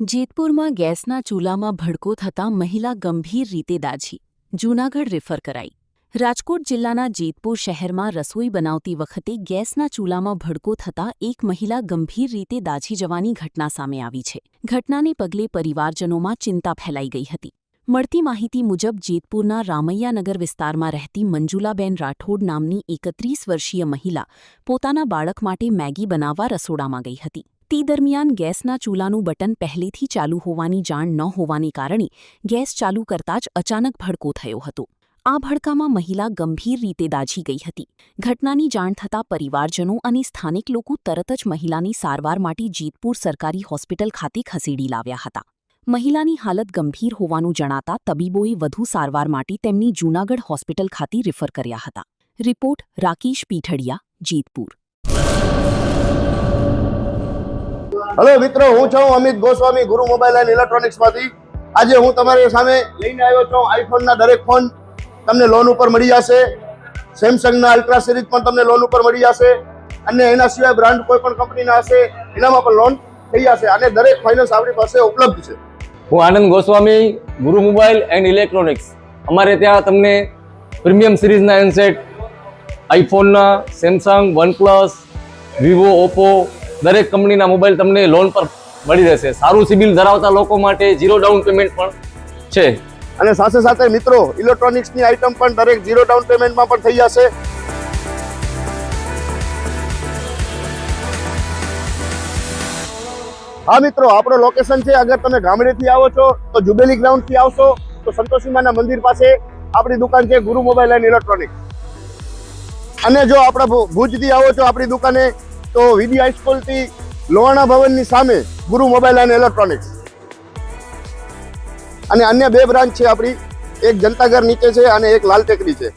જેતપુરમાં ગેસના ચૂલામાં ભડકો થતાં મહિલા ગંભીર રીતે દાઝી. જૂનાગઢ રેફર કરાઈ. રાજકોટ જિલ્લાના જેતપુર શહેરમાં રસોઈ બનાવતી વખતે ગેસના ચૂલામાં ભડકો થતાં એક મહિલા ગંભીર રીતે દાઝી જવાની ઘટના સામે આવી છે. ઘટનાને પગલે પરિવારજનોમાં ચિંતા ફેલાઈ ગઈ હતી. મળતી માહિતી મુજબ જેતપુરના રામૈયાનગર વિસ્તારમાં રહેતી મંજુલાબેન રાઠોડ નામની 31 વર્ષીય મહિલા પોતાના બાળક માટે મેગી બનાવવા રસોડામાં ગઈ હતી. તે દરમિયાન ગેસના ચૂલાનું બટન પહેલેથી ચાલુ હોવાની જાણ ન હોવાને કારણે ગેસ ચાલુ કરતાં જ અચાનક ભડકો થયો હતો. આ ભડકામાં મહિલા ગંભીર રીતે દાઝી ગઈ હતી. ઘટનાની જાણ થતાં પરિવારજનો અને સ્થાનિક લોકો તરત જ મહિલાની સારવાર માટે જેતપુર સરકારી હોસ્પિટલ ખાતે ખસેડી લાવ્યા હતા. મહિલાની હાલત ગંભીર હોવાનું જણાતા તબીબોએ વધુ સારવાર માટે તેમને જૂનાગઢ હોસ્પિટલ ખાતે રિફર કર્યા હતા. રિપોર્ટ રાકેશ પીઠડિયા, જેતપુર. હેલો મિત્રો, હું છું અમિત ગોસ્વામી, ગુરુ મોબાઈલ એન્ડ ઇલેક્ટ્રોનિક્સમાંથી. આજે હું તમારી સામે લઈને આવ્યો છું આઈફોનના દરેક ફોન તમને લોન ઉપર મળી જશે. સેમસંગના અલ્ટ્રા સિરીઝ પણ તમને લોન ઉપર મળી જશે અને એના સિવાય બ્રાન્ડ કોઈ પણ કંપનીના હશે એનામાં પણ લોન થઈ જશે અને દરેક ફાઇનાન્સ આપણી પાસે ઉપલબ્ધ છે. હું આનંદ ગોસ્વામી, ગુરુ મોબાઈલ એન્ડ ઇલેક્ટ્રોનિક્સ. અમારે ત્યાં તમને પ્રીમિયમ સિરીઝના હેન્ડસેટ, આઈફોનના, સેમસંગ, વનપ્લસ, વિવો, ઓપ્પો દરેક કંપનીના મોબાઈલ તમને લોન પર મળી રહેશે. સારું સિબિલ ધરાવતા લોકો માટે 0 ડાઉન પેમેન્ટ પણ છે. અને સાથે સાથે મિત્રો ઇલેક્ટ્રોનિક્સની આઇટમ પણ દરેક 0 ડાઉન પેમેન્ટમાં પણ થઈ જશે. હા મિત્રો, આપણો લોકેશન છે, અગર તમે ગામડેથી આવો છો તો જુબેલી ગ્રાઉન્ડથી આવશો તો સંતોષીમાના મંદિર પાસે આપણી દુકાન છે ગુરુ મોબાઈલ એન્ડ ઇલેક્ટ્રોનિક્સ. અને જો આપણા ભુજથી આવો છો આપણી દુકાને તો વીડી હાઈસ્કૂલથી લોહાણા ભવનની સામે ગુરુ મોબાઈલ એન્ડ ઇલેક્ટ્રોનિક્સ. અને અન્ય 2 બ્રાન્ચ છે આપણી, એક જનતાગર નીચે છે અને એક લાલ ટેકરી છે.